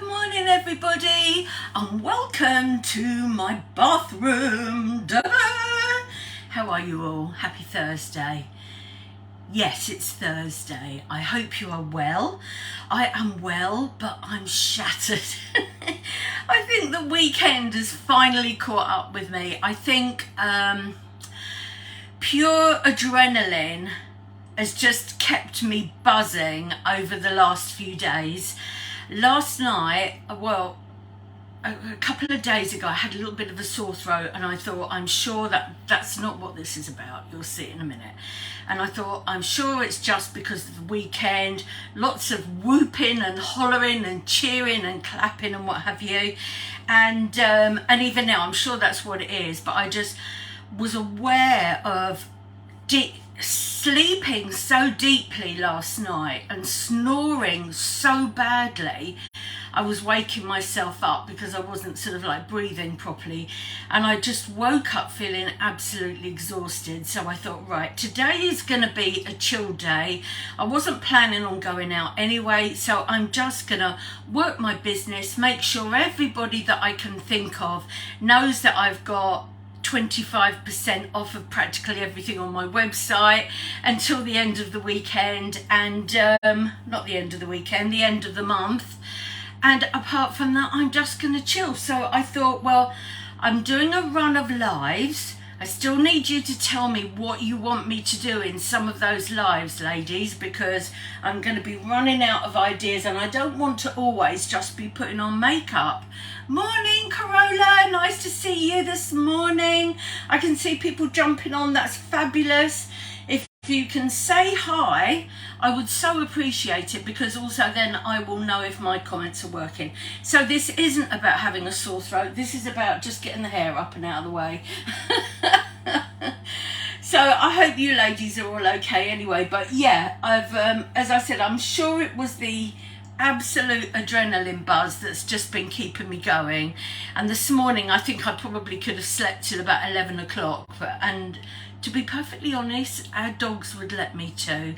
morning everybody and welcome to my bathroom. Da-da! How are you all? Happy Thursday. Yes, it's Thursday. I hope you are well. I am well, but I'm shattered. I think the weekend has finally caught up with me. I think pure adrenaline has just kept me buzzing over the last few days. Last night, well, a couple of days ago, I had a little bit of a sore throat and I thought, I'm sure that's not what this is about. You'll see in a minute. And I thought, I'm sure it's just because of the weekend, lots of whooping and hollering and cheering and clapping and what have you. And even now, I'm sure that's what it is. But I just was aware of sleeping so deeply last night and snoring so badly. I was waking myself up because I wasn't sort of like breathing properly, and I just woke up feeling absolutely exhausted. So I thought, right, today is going to be a chill day. I wasn't planning on going out anyway, so I'm just going to work my business, make sure everybody that I can think of knows that I've got 25% off of practically everything on my website until the end of the weekend, and not the end of the weekend, the end of the month. And apart from that, I'm just going to chill. So I thought, well, I'm doing a run of lives. I still need you to tell me what you want me to do in some of those lives, ladies, because I'm going to be running out of ideas and I don't want to always just be putting on makeup. Morning, Corolla. Nice to see you this morning. I can see people jumping on. That's fabulous. If you can say hi, I would so appreciate it, because also then I will know if my comments are working. So this isn't about having a sore throat. This is about just getting the hair up and out of the way. So I hope you ladies are all okay anyway. But yeah, I've as I said, I'm sure it was the absolute adrenaline buzz that's just been keeping me going. And this morning I think I probably could have slept till about 11 o'clock, and to be perfectly honest, our dogs would let me too.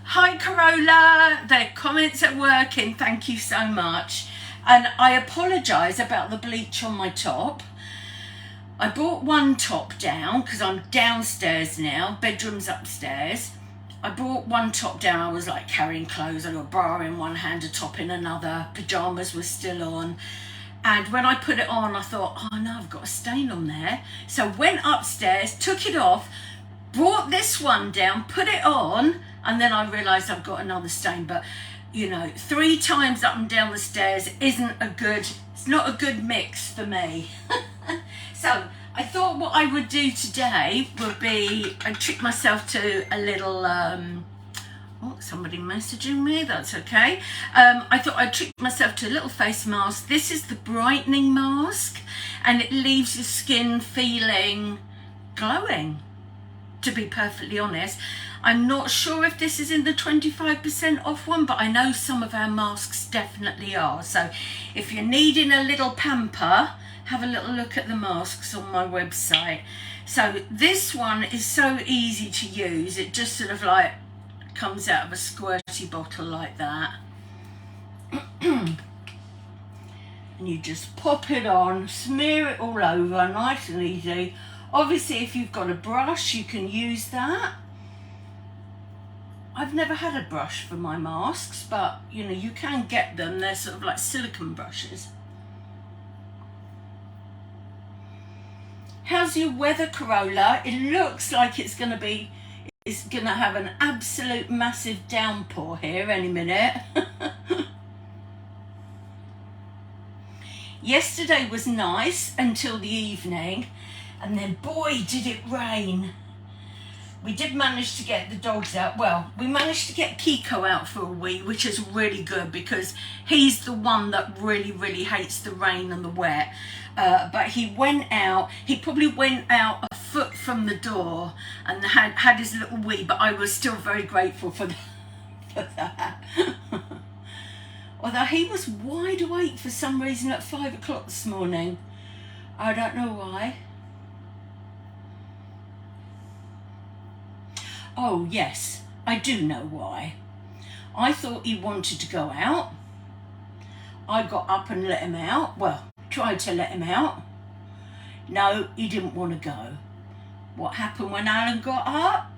Hi Corolla, their comments are working, thank you so much. And I apologise about the bleach on my top. I brought one top down because I'm downstairs now, bedroom's upstairs. I brought one top down. I was like carrying clothes. I got a bra in one hand, a top in another. Pyjamas were still on. And when I put it on, I thought, oh no, I've got a stain on there. So went upstairs, took it off, brought this one down, put it on, and then I realised I've got another stain. But, you know, 3 times up and down the stairs it's not a good mix for me. So I thought what I would do today would be, I treat myself to a little, oh, somebody messaging me, that's okay. I thought I'd treat myself to a little face mask. This is the brightening mask, and it leaves your skin feeling glowing, to be perfectly honest. I'm not sure if this is in the 25% off one, but I know some of our masks definitely are. So if you're needing a little pamper, have a little look at the masks on my website. So this one is so easy to use. It just sort of like comes out of a squirty bottle like that. And you just pop it on, smear it all over, nice and easy. Obviously, if you've got a brush, you can use that. I've never had a brush for my masks, but you know, you can get them. They're sort of like silicone brushes. How's your weather, Corolla? It looks like it's going to have an absolute massive downpour here any minute. Yesterday was nice until the evening, and then boy did it rain. We did manage to get the dogs out. Well, we managed to get Kiko out for a wee, which is really good because he's the one that really, really hates the rain and the wet. But he went out, he probably went out a foot from the door and had his little wee, but I was still very grateful for that. Although he was wide awake for some reason at 5 o'clock this morning. I don't know why. Oh yes, I do know why. I thought he wanted to go out. I got up and let him out. Well, tried to let him out. No, he didn't want to go. What happened when Alan got up?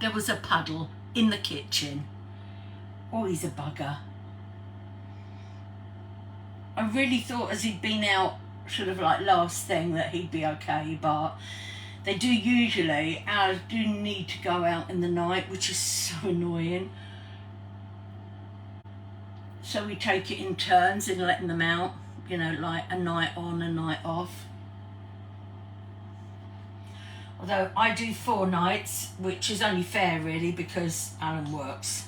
There was a puddle in the kitchen. Oh, he's a bugger. I really thought as he'd been out sort of like last thing that he'd be okay, but they do usually, owls do need to go out in the night, which is so annoying. So we take it in turns in letting them out, you know, like a night on, a night off. Although I do 4 nights, which is only fair really because Alan works.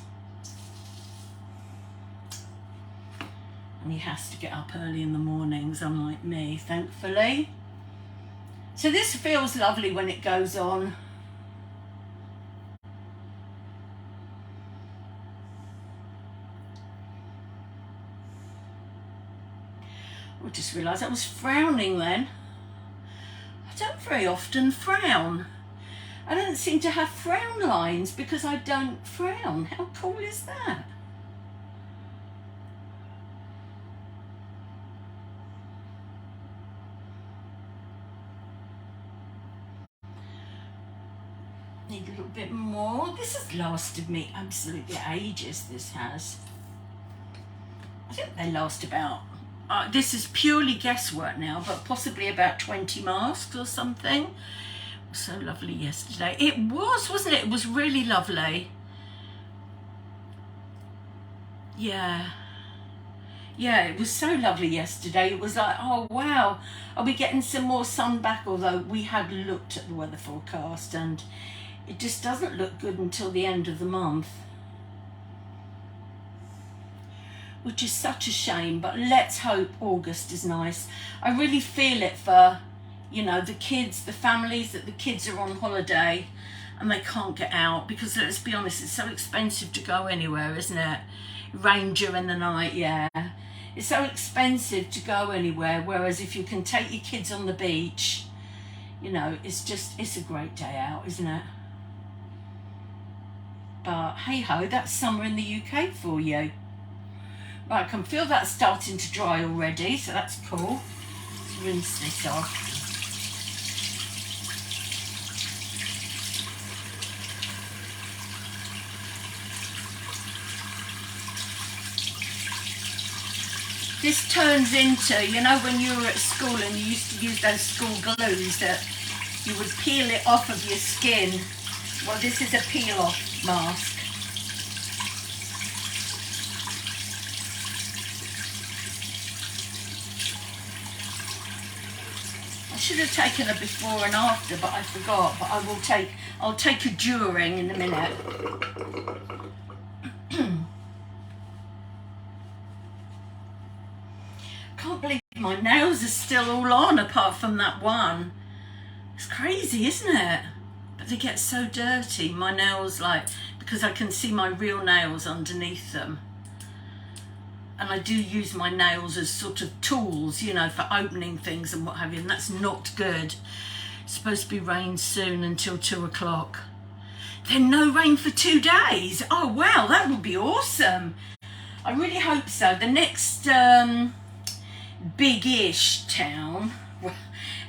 And he has to get up early in the mornings, unlike me, thankfully. So this feels lovely when it goes on. I just realised I was frowning then. I don't very often frown. I don't seem to have frown lines because I don't frown. How cool is that? Need a little bit more. This has lasted me absolutely ages, this has. I think they last about, this is purely guesswork now, but possibly about 20 masks or something. It was so lovely yesterday. It was, wasn't it? It was really lovely. Yeah. Yeah, it was so lovely yesterday. It was like, oh wow, are we getting some more sun back? Although we had looked at the weather forecast and it just doesn't look good until the end of the month, which is such a shame, but let's hope August is nice. I really feel it for, you know, the kids, the families that the kids are on holiday and they can't get out because, let's be honest, it's so expensive to go anywhere, isn't it? Rain during the night, yeah. It's so expensive to go anywhere, whereas if you can take your kids on the beach, you know, it's a great day out, isn't it? But hey ho, that's summer in the UK for you. Right, I can feel that starting to dry already, so that's cool. Let's rinse this off. This turns into, you know, when you were at school and you used to use those school glues that you would peel it off of your skin. Well, this is a peel-off mask. I should have taken a before and after, but I forgot. But I'll take a during in a minute. Can't believe my nails are still all on apart from that one. It's crazy, isn't it? But they get so dirty, my nails, like, because I can see my real nails underneath them. And I do use my nails as sort of tools, you know, for opening things and what have you, and that's not good. It's supposed to be rain soon until 2 o'clock. Then no rain for 2 days. Oh wow, that would be awesome. I really hope so. The next big-ish town, well,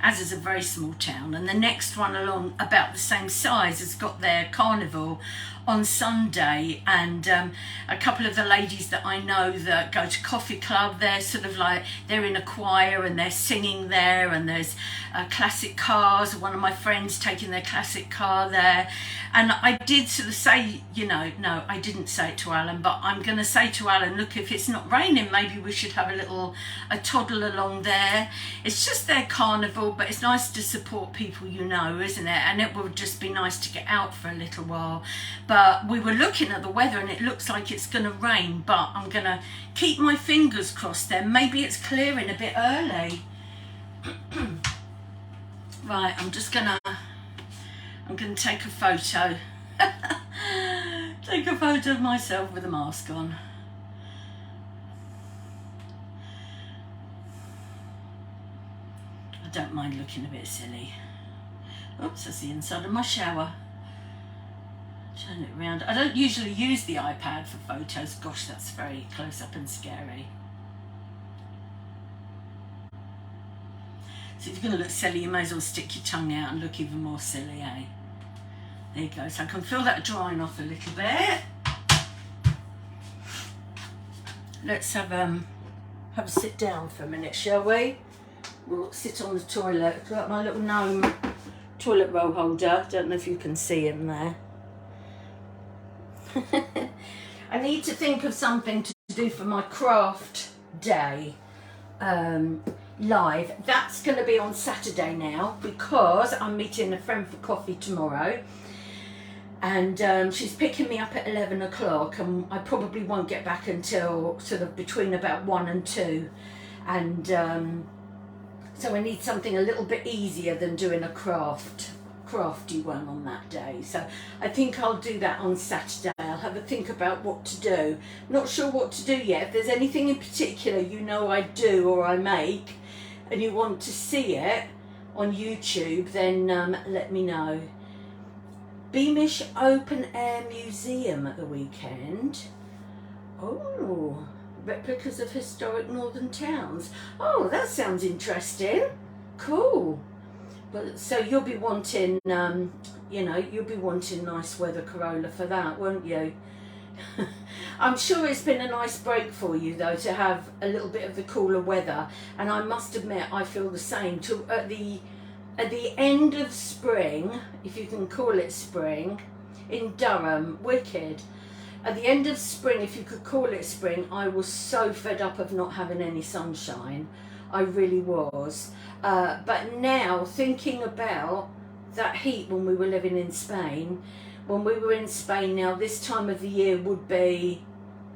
as is a very small town, and the next one along about the same size has got their carnival on Sunday, and a couple of the ladies that I know that go to coffee club, they're sort of like, they're in a choir and they're singing there, and there's classic cars, one of my friends taking their classic car there. And I did sort of say, you know, no, I didn't say it to Alan, but I'm going to say to Alan, look, if it's not raining, maybe we should have a toddle along there. It's just their carnival, but it's nice to support people, you know, isn't it? And it would just be nice to get out for a little while. But we were looking at the weather and it looks like it's going to rain, but I'm going to keep my fingers crossed then. Maybe it's clearing a bit early. Right, I'm going to take a photo. Take a photo of myself with a mask on. I don't mind looking a bit silly. Oops, that's the inside of my shower. Turn it around. I don't usually use the iPad for photos. Gosh, that's very close up and scary. So if you're going to look silly, you may as well stick your tongue out and look even more silly, eh? There you go. So I can feel that drying off a little bit. Let's have a sit down for a minute, shall we? We'll sit on the toilet. I've got my little gnome toilet roll holder. Don't know if you can see him there. I need to think of something to do for my craft day live. That's going to be on Saturday now, because I'm meeting a friend for coffee tomorrow, and she's picking me up at 11 o'clock, and I probably won't get back until sort of between about 1 and 2, and so I need something a little bit easier than doing a crafty one on that day. So I think I'll do that on Saturday. I'll have a think about what to do. Not sure what to do yet. If there's anything in particular you know I do or I make and you want to see it on YouTube, then let me know. Beamish Open Air Museum at the weekend. Oh, replicas of historic northern towns. Oh, that sounds interesting. Cool. But so you'll be wanting, you know, you'll be wanting nice weather Corolla for that, won't you? I'm sure it's been a nice break for you though, to have a little bit of the cooler weather, and I must admit I feel the same. At the end of spring, if you can call it spring, in Durham, wicked. At the end of spring, if you could call it spring, I was so fed up of not having any sunshine. I really was. But now, thinking about that heat when we were living in Spain, when we were in Spain now, this time of the year would be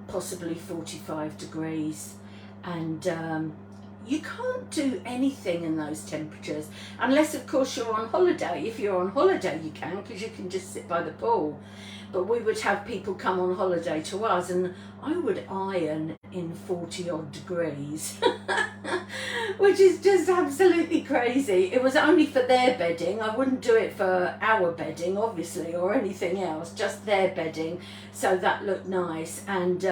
possibly 45 degrees. And you can't do anything in those temperatures. Unless, of course, you're on holiday. If you're on holiday, you can, because you can just sit by the pool. But we would have people come on holiday to us, and I would iron in 40 odd degrees, which is just absolutely crazy. It was only for their bedding. I wouldn't do it for our bedding, obviously, or anything else, just their bedding. So that looked nice. And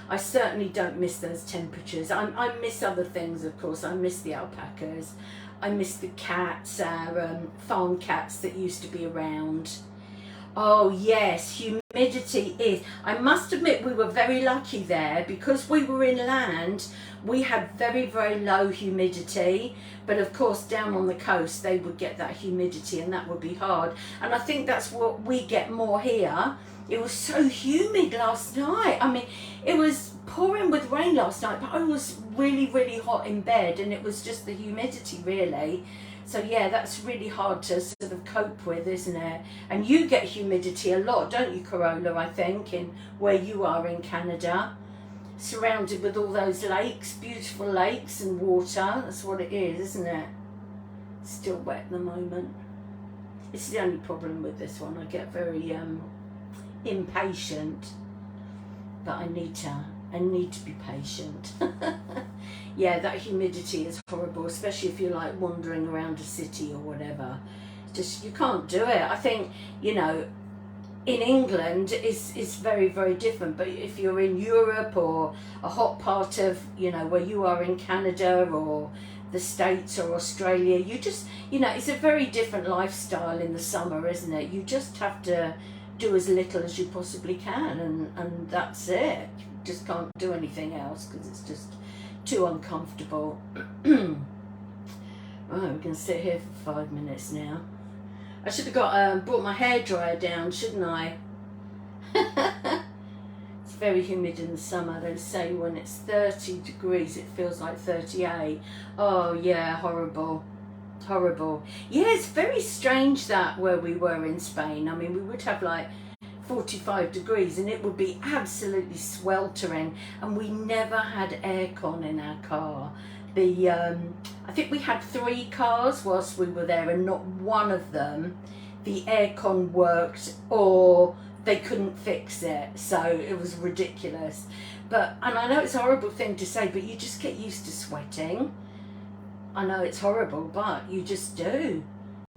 I certainly don't miss those temperatures. I miss other things, of course. I miss the alpacas. I miss the cats, our farm cats that used to be around. Oh yes, humidity is. I must admit we were very lucky there, because we were inland. We had very, very low humidity, but of course down on the coast they would get that humidity, and that would be hard. And I think that's what we get more here. It was so humid last night. I mean, it was pouring with rain last night, but I was really, really hot in bed, and it was just the humidity really. So yeah, that's really hard to sort of cope with, isn't it? And you get humidity a lot, don't you, Corolla, I think, in where you are in Canada? Surrounded with all those lakes, beautiful lakes and water. That's what it is, isn't it? Still wet at the moment. It's the only problem with this one. I get very impatient, but I need to be patient. Yeah, that humidity is horrible, especially if you're like wandering around a city or whatever. Just, you can't do it. I think, you know, in England it's very, very different, but if you're in Europe or a hot part of, you know, where you are in Canada or the States or Australia, you just, you know, it's a very different lifestyle in the summer, isn't it? You just have to do as little as you possibly can, and that's it. You just can't do anything else because it's just too uncomfortable. Right, we can sit here for 5 minutes now. I should have brought my hairdryer down, shouldn't I? It's very humid in the summer. They say when it's 30 degrees it feels like 38. Oh yeah, horrible. Horrible. Yeah, it's very strange that where we were in Spain. I mean, we would have like 45 degrees and it would be absolutely sweltering, and we never had aircon in our car. I think we had 3 cars whilst we were there, and not one of them the aircon worked, or they couldn't fix it, so it was ridiculous. But, and I know it's a horrible thing to say, but you just get used to sweating. I know it's horrible, but you just do.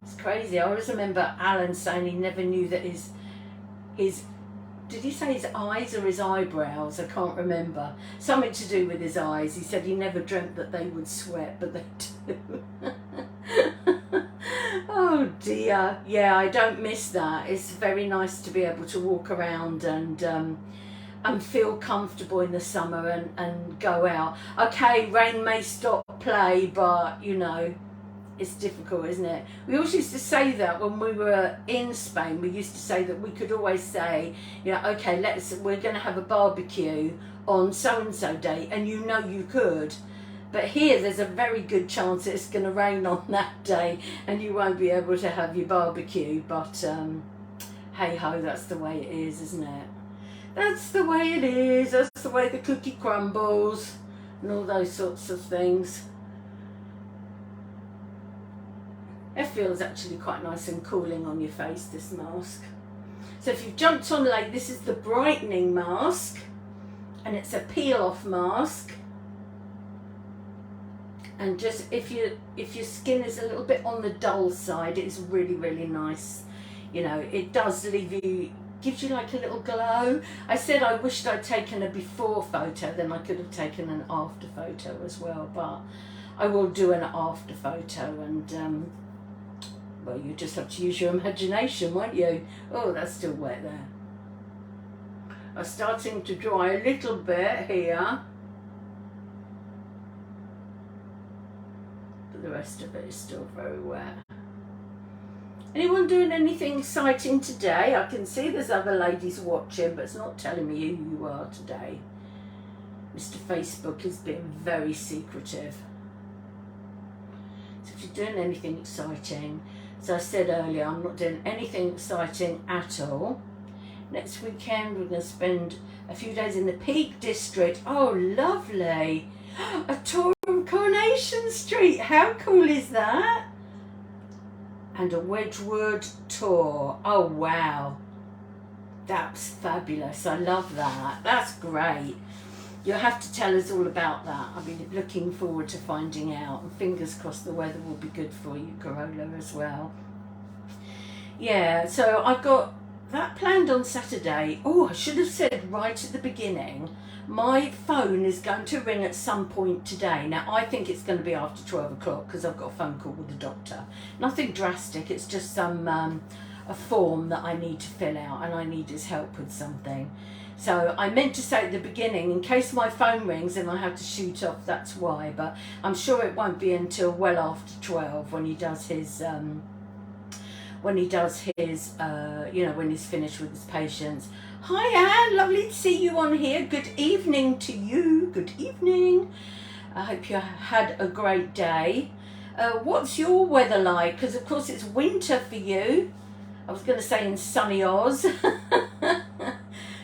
It's crazy. I always remember Alan saying he never knew that his his, did he say his eyes or his eyebrows? I can't remember. Something to do with his eyes. He said he never dreamt that they would sweat, but they do. Oh dear. Yeah, I don't miss that. It's very nice to be able to walk around and feel comfortable in the summer and go out. Okay, rain may stop play, but you know, it's difficult, isn't it? We always used to say that when we were in Spain. We used to say that we could always say, you know, okay, we're going to have a barbecue on so-and-so day, and you know you could. But here, there's a very good chance that it's going to rain on that day, and you won't be able to have your barbecue. But hey-ho, that's the way it is, isn't it? That's the way it is. That's the way the cookie crumbles, and all those sorts of things. It feels actually quite nice and cooling on your face, this mask. So if you've jumped on late, this is the brightening mask, and it's a peel-off mask. And just if your skin is a little bit on the dull side, it's really, really nice. You know, it does leave you, gives you like a little glow. I said I wished I'd taken a before photo, then I could have taken an after photo as well, but I will do an after photo, and well, you just have to use your imagination, won't you? Oh, that's still wet there. I'm starting to dry a little bit here, but the rest of it is still very wet. Anyone doing anything exciting today? I can see there's other ladies watching, but it's not telling me who you are today. Mr. Facebook is being very secretive. So if you're doing anything exciting, as I said earlier, I'm not doing anything exciting at all. Next weekend we're going to spend a few days in the Peak District. Oh, lovely. A tour of Coronation Street. How cool is that? And a Wedgwood tour. Oh, wow. That's fabulous. I love that. That's great. You'll have to tell us all about that. I've been looking forward to finding out. And fingers crossed the weather will be good for you, Corolla, as well. Yeah, so I've got that planned on Saturday. Oh, I should have said right at the beginning, my phone is going to ring at some point today. Now, I think it's going to be after 12 o'clock because I've got a phone call with the doctor. Nothing drastic. It's just a form that I need to fill out, and I need his help with something. So I meant to say at the beginning, in case my phone rings and I have to shoot off, that's why. But I'm sure it won't be until well after 12 when he does his, you know, when he's finished with his patients. Hi Anne, lovely to see you on here. Good evening to you. Good evening. I hope you had a great day. What's your weather like? Because of course it's winter for you. I was going to say in sunny Oz.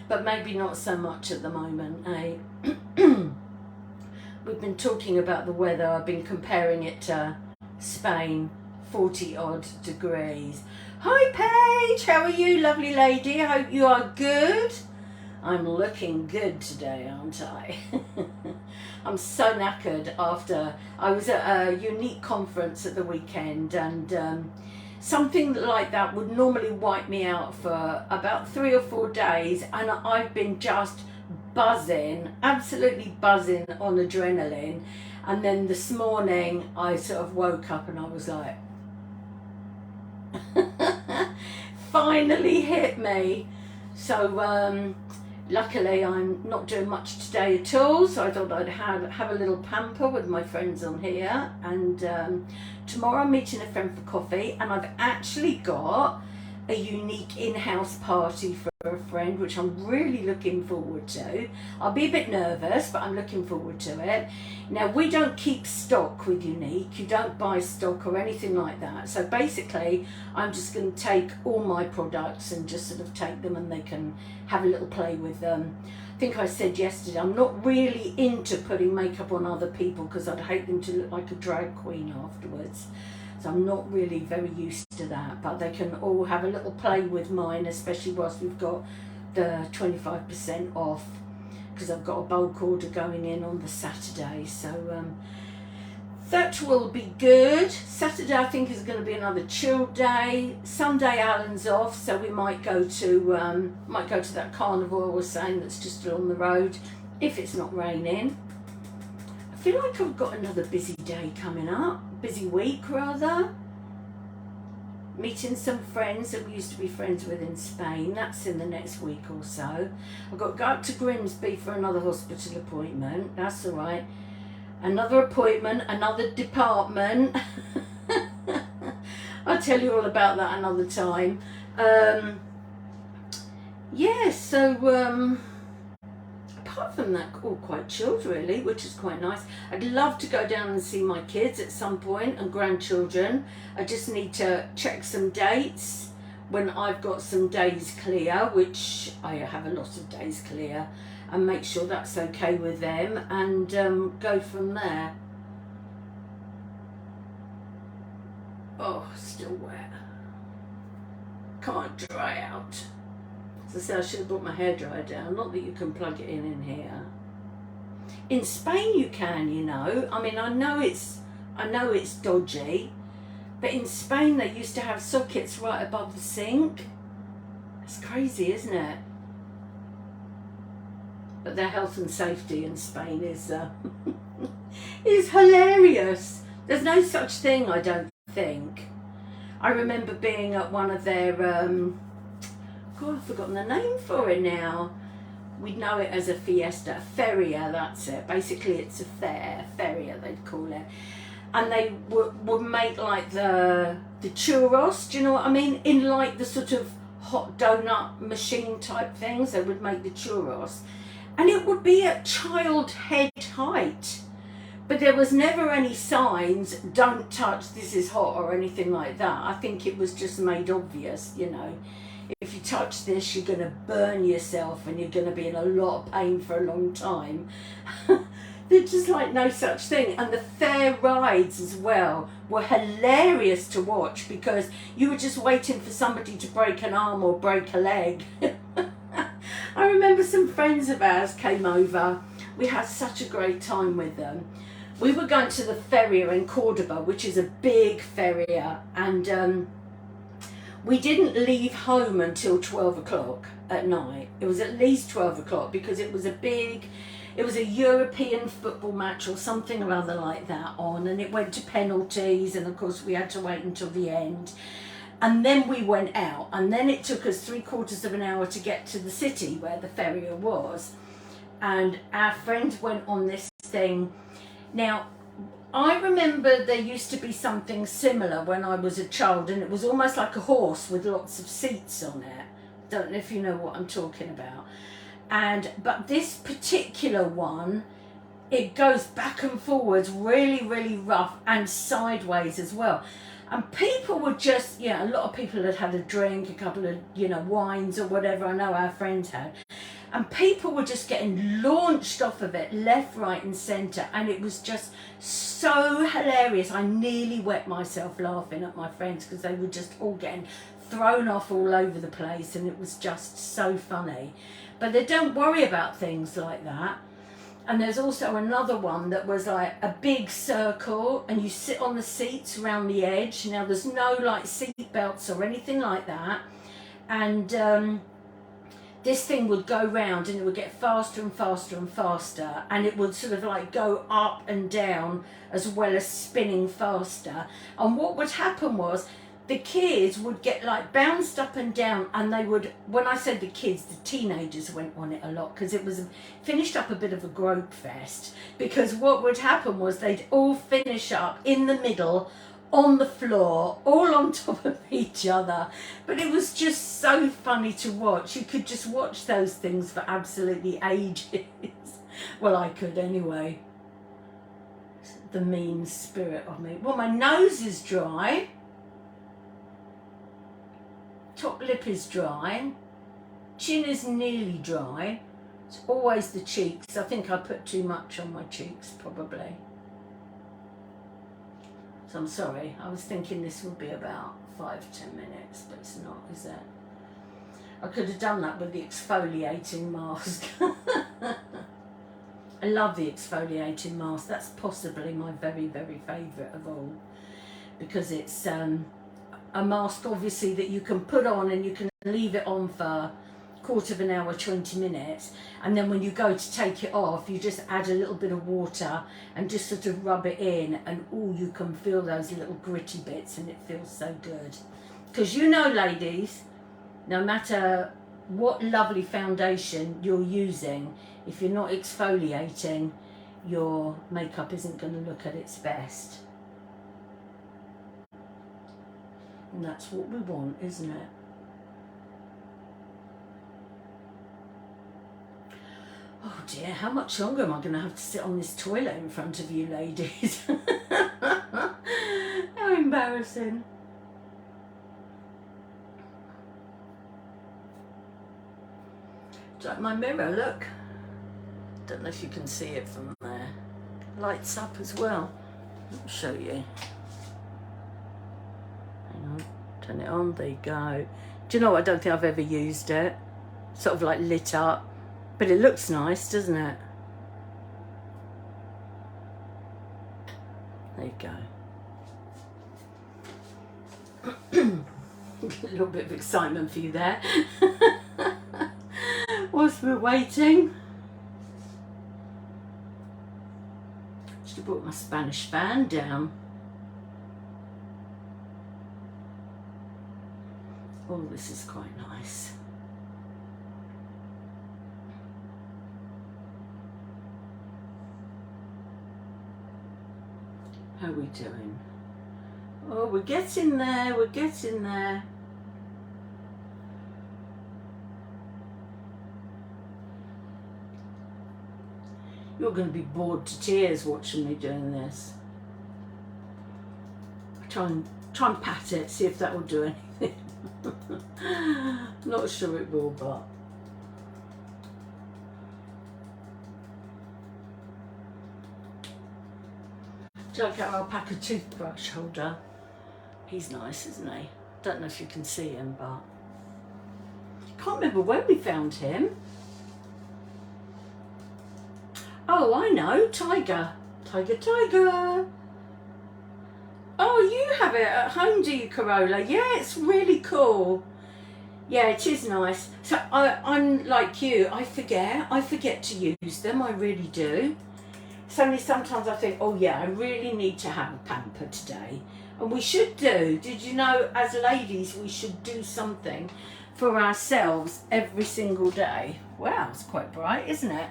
But maybe not so much at the moment, eh? We've been talking about the weather. I've been comparing it to Spain, 40 odd degrees. Hi Paige, how are you, lovely lady? I hope you are good. I'm looking good today, aren't I? I'm so knackered after I was at a unique conference at the weekend, and something like that would normally wipe me out for about 3 or 4 days, and I've been just buzzing, absolutely buzzing on adrenaline. And then this morning I sort of woke up and I was like, finally hit me. So luckily I'm not doing much today at all, so I thought I'd have a little pamper with my friends on here. And tomorrow I'm meeting a friend for coffee, and I've actually got a unique in-house party for a friend, which I'm really looking forward to. I'll be a bit nervous, but I'm looking forward to it. Now, we don't keep stock with Unique. You don't buy stock or anything like that. So basically, I'm just going to take all my products and just sort of take them, and they can have a little play with them. I think I said yesterday, I'm not really into putting makeup on other people because I'd hate them to look like a drag queen afterwards. So I'm not really very used to that, but they can all have a little play with mine, especially whilst we've got the 25% off, because I've got a bulk order going in on the Saturday. So that will be good. Saturday I think is going to be another chill day. Sunday Alan's off, so we might go to that carnival I was saying that's just along the road, if it's not raining. I feel like I've got another busy day coming up, busy week rather. Meeting some friends that we used to be friends with in Spain. That's in the next week or so. I've got to go up to Grimsby for another hospital appointment. That's all right. Another appointment, another department. I'll tell you all about that another time. Yeah, so apart from that, all quite chilled really, which is quite nice. I'd love to go down and see my kids at some point and grandchildren. I just need to check some dates when I've got some days clear, which I have a lot of days clear, and make sure that's okay with them, and go from there. Oh, still wet. Can't dry out. As I said, I should have brought my hairdryer down. Not that you can plug it in here. In Spain you can, you know. I mean, I know it's dodgy, but in Spain they used to have sockets right above the sink. It's crazy, isn't it? But their health and safety in Spain is is hilarious. There's no such thing, I don't think. I remember being at one of their God, I've forgotten the name for it now. We'd know it as a fiesta, feria, that's it. Basically it's a feria they'd call it. And they would make like the churros, do you know what I mean? In like the sort of hot donut machine type things, they would make the churros. And it would be at child head height. But there was never any signs, don't touch, this is hot, or anything like that. I think it was just made obvious, you know. If you touch this, you're going to burn yourself and you're going to be in a lot of pain for a long time. There's just like no such thing. And the fair rides as well were hilarious to watch, because you were just waiting for somebody to break an arm or break a leg. I remember some friends of ours came over. We had such a great time with them. We were going to the feria in Cordoba, which is a big feria, and we didn't leave home until 12 o'clock at night. It was at least 12 o'clock because it was a European football match or something or other like that on, and it went to penalties, and of course we had to wait until the end. And then we went out, and then it took us 3/4 of an hour to get to the city where the feria was. And our friends went on this thing. Now, I remember there used to be something similar when I was a child, and it was almost like a horse with lots of seats on it. Don't know if you know what I'm talking about. But this particular one, it goes back and forwards really, really rough, and sideways as well. And people were just, a lot of people had had a drink, a couple of, wines or whatever. I know our friends had. And people were just getting launched off of it, left, right and centre. And it was just so hilarious. I nearly wet myself laughing at my friends because they were just all getting thrown off all over the place. And it was just so funny. But they don't worry about things like that. And there's also another one that was like a big circle, and you sit on the seats around the edge. Now there's no like seat belts or anything like that. And this thing would go round, and it would get faster and faster and faster, and it would sort of like go up and down as well as spinning faster. And what would happen was the kids would get like bounced up and down, and they would, when I said the kids, the teenagers went on it a lot, because it was finished up a bit of a grope fest, because what would happen was they'd all finish up in the middle on the floor, all on top of each other. But it was just so funny to watch. You could just watch those things for absolutely ages. Well, I could anyway. The mean spirit of me. Well, my nose is dry. Top lip is dry. Chin is nearly dry. It's always the cheeks. I think I put too much on my cheeks, probably. So I'm sorry, I was thinking this would be about 5-10 minutes, but it's not, is it? I could have done that with the exfoliating mask. I love the exfoliating mask. That's possibly my very, very favourite of all, because it's a mask obviously that you can put on and you can leave it on for quarter of an hour, 20 minutes, and then when you go to take it off, you just add a little bit of water and just sort of rub it in, and you can feel those little gritty bits, and it feels so good. Because you know, ladies, no matter what lovely foundation you're using, if you're not exfoliating, your makeup isn't going to look at its best. And that's what we want, isn't it? Oh dear, how much longer am I going to have to sit on this toilet in front of you, ladies? How embarrassing. It's like my mirror, look. Don't know if you can see it from there. Lights up as well. I'll show you. Hang on, turn it on, there you go. Do you know what, I don't think I've ever used it. Sort of like lit up. But it looks nice, doesn't it? There you go. A little bit of excitement for you there. Whilst we're waiting. Should have brought my Spanish fan down. Oh, this is quite nice. How are we doing? Oh, we're getting there, we're getting there. You're going to be bored to tears watching me doing this. Try and pat it, see if that will do anything. Not sure it will, but do you like our alpaca toothbrush holder? He's nice, isn't he? Don't know if you can see him, but can't remember when we found him. Oh, I know, Tiger. Tiger, Tiger. Oh, you have it at home, do you, Corolla? Yeah, it's really cool. Yeah, it is nice. So I'm like you, I forget to use them, I really do. It's only sometimes I think, oh yeah, I really need to have a pamper today. And we should do. Did you know, as ladies, we should do something for ourselves every single day? Wow, it's quite bright, isn't it?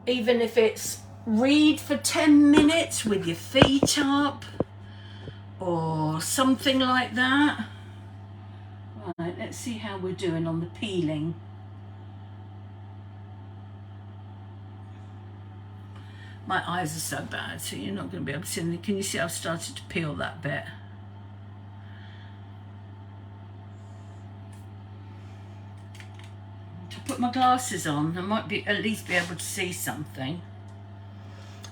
Even if it's read for 10 minutes with your feet up or something like that. Right, let's see how we're doing on the peeling. My eyes are so bad, so you're not going to be able to see anything. Can you see I've started to peel that bit? To put my glasses on, I might be at least be able to see something.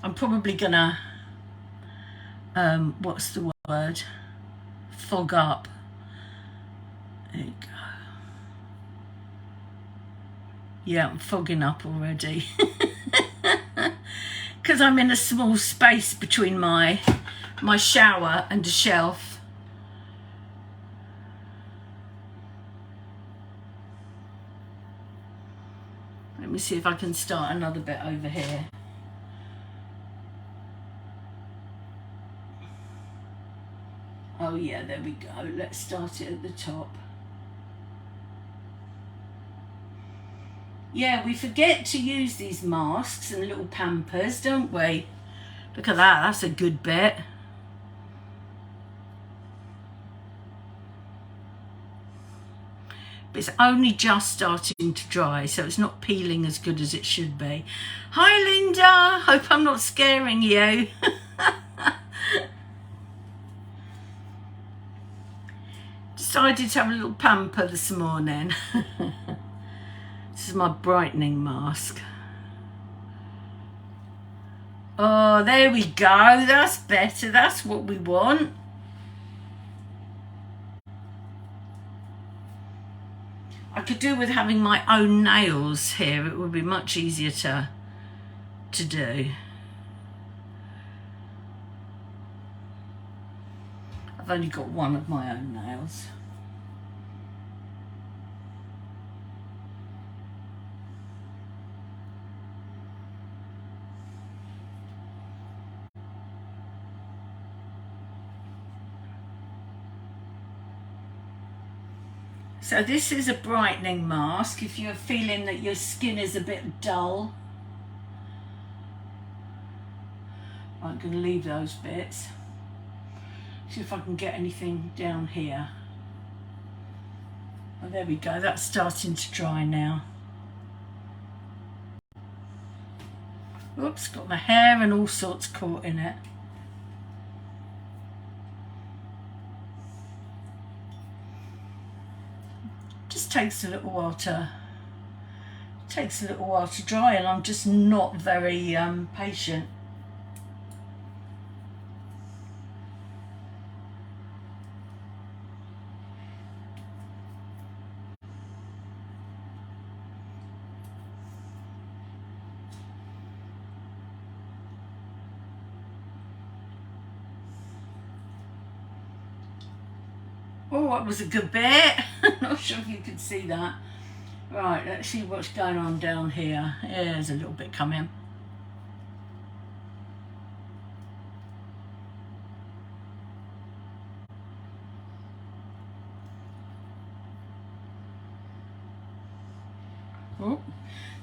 I'm probably gonna, what's the word? Fog up. There you go. Yeah, I'm fogging up already. Because I'm in a small space between my shower and a shelf. Let me see if I can start another bit over here. Oh yeah, there we go. Let's start it at the top. Yeah, we forget to use these masks and little pampers, don't we? Look at that, that's a good bit. But it's only just starting to dry, so it's not peeling as good as it should be. Hi Linda, hope I'm not scaring you. Decided to have a little pamper this morning. This is my brightening mask. Oh, there we go. That's better. That's what we want. I could do with having my own nails here. It would be much easier to to do. I've only got one of my own nails. So this is a brightening mask if you're feeling that your skin is a bit dull. I'm going to leave those bits. See if I can get anything down here. Oh, there we go, that's starting to dry now. Oops, got my hair and all sorts caught in it. Just takes a little while to dry, and I'm just not very patient. Oh, that was a good bit. Not sure if you can see that. Right, let's see what's going on down here. Yeah, there's a little bit coming. Oh,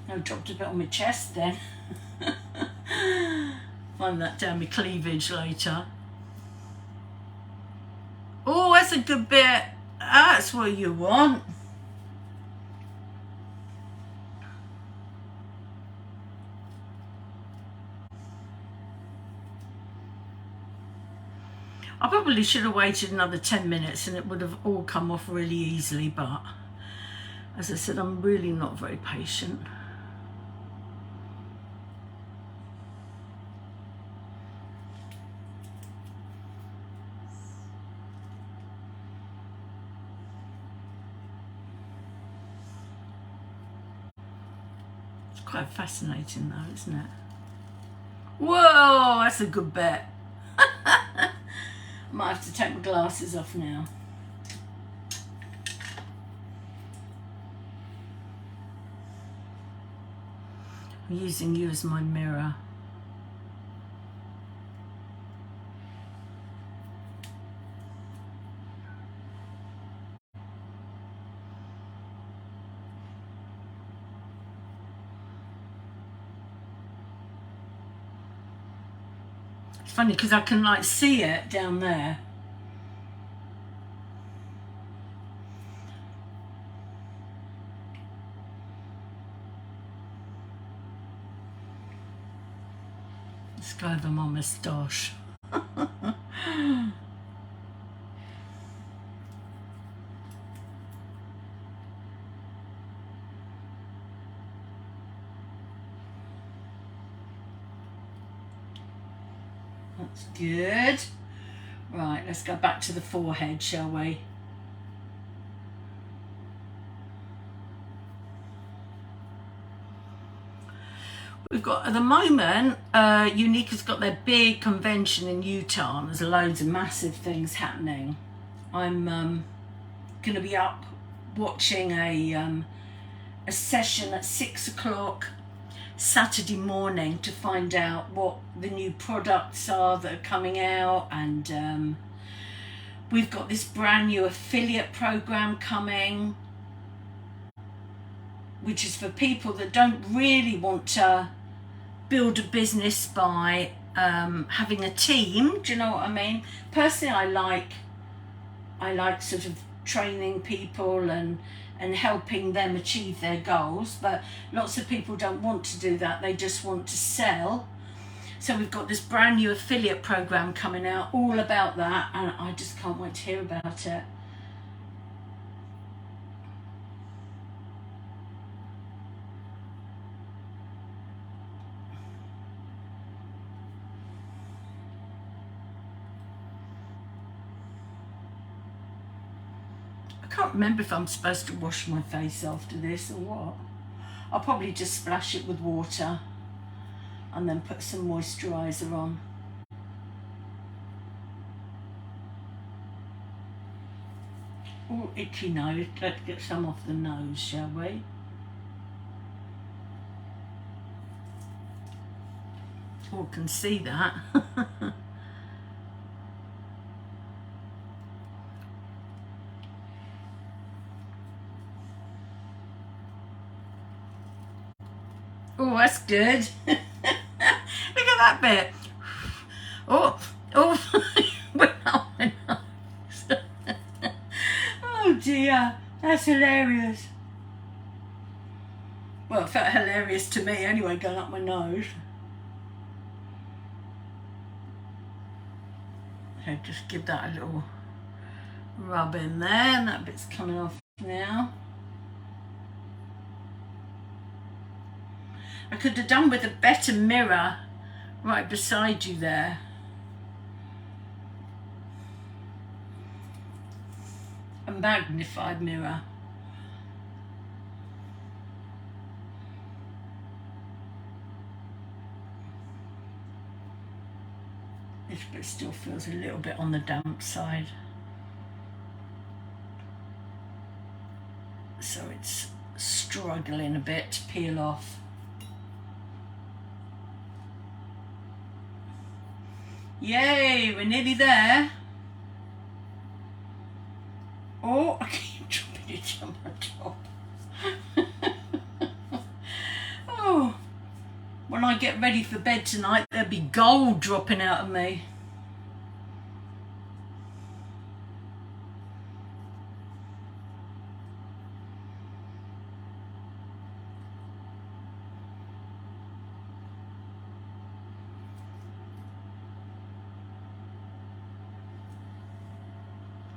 I dropped a bit on my chest then. Find that down my cleavage later. Oh, that's a good bit. That's what you want. I probably should have waited another 10 minutes and it would have all come off really easily, but as I said, I'm really not very patient. It's quite fascinating though, isn't it? Whoa, that's a good bit. Might have to take my glasses off now. I'm using you as my mirror. It's funny because I can like see it down there. Let's go over my moustache. That's good. Right, let's go back to the forehead, shall we? We've got, at the moment, Unique has got their big convention in Utah, and there's loads of massive things happening. I'm going to be up watching a session at 6 o'clock Saturday morning to find out what the new products are that are coming out, and we've got this brand new affiliate program coming, which is for people that don't really want to build a business by having a team. Do you know what I mean? Personally, I like sort of training people and helping them achieve their goals, but lots of people don't want to do that. They just want to sell. So we've got this brand new affiliate program coming out all about that, and I just can't wait to hear about it. I can't remember if I'm supposed to wash my face after this or what. I'll probably just splash it with water. and then put some moisturiser on. Oh, itchy nose. Let's get some off the nose, shall we? Oh, I can see that. Oh, that's good. Look at that bit. Oh, went up my nose. Oh dear, that's hilarious. Well, it felt hilarious to me anyway, going up my nose. So just give that a little rub in there, and that bit's coming off now. I could have done with a better mirror right beside you there. A magnified mirror. This bit still feels a little bit on the damp side. So it's struggling a bit to peel off. Yay, we're nearly there. Oh, I keep dropping it on my top. Oh, when I get ready for bed tonight, there'll be gold dropping out of me.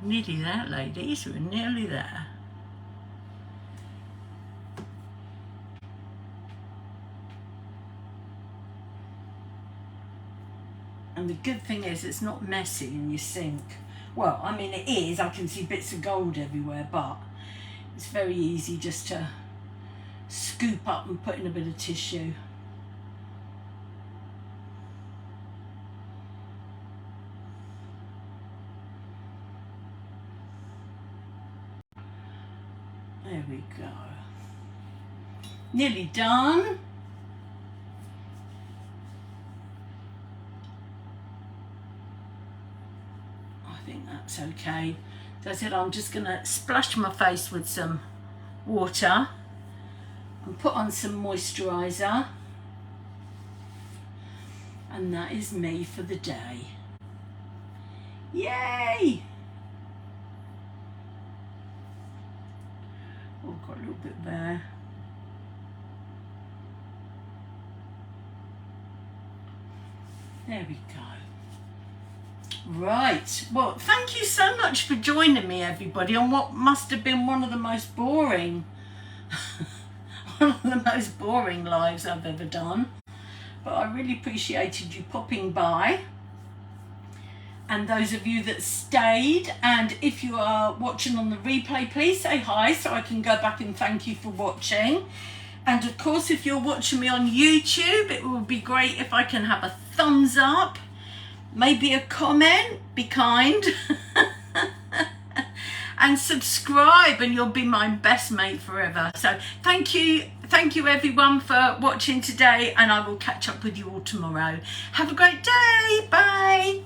Nearly there, ladies, we're nearly there. And the good thing is it's not messy in your sink. Well, I mean it is, I can see bits of gold everywhere, but it's very easy just to scoop up and put in a bit of tissue. There we go. Nearly done. I think that's okay. So I said I'm just going to splash my face with some water and put on some moisturiser. And that is me for the day. Yay! Oh, got a little bit there. There we go. Right, well, thank you so much for joining me, everybody, on what must have been one of the most boring lives I've ever done. But I really appreciated you popping by, and those of you that stayed, and if you are watching on the replay, please say hi so I can go back and thank you for watching. And of course, if you're watching me on YouTube, it would be great if I can have a thumbs up, maybe a comment, be kind, and subscribe, and you'll be my best mate forever. So thank you everyone for watching today, and I will catch up with you all tomorrow. Have a great day. Bye.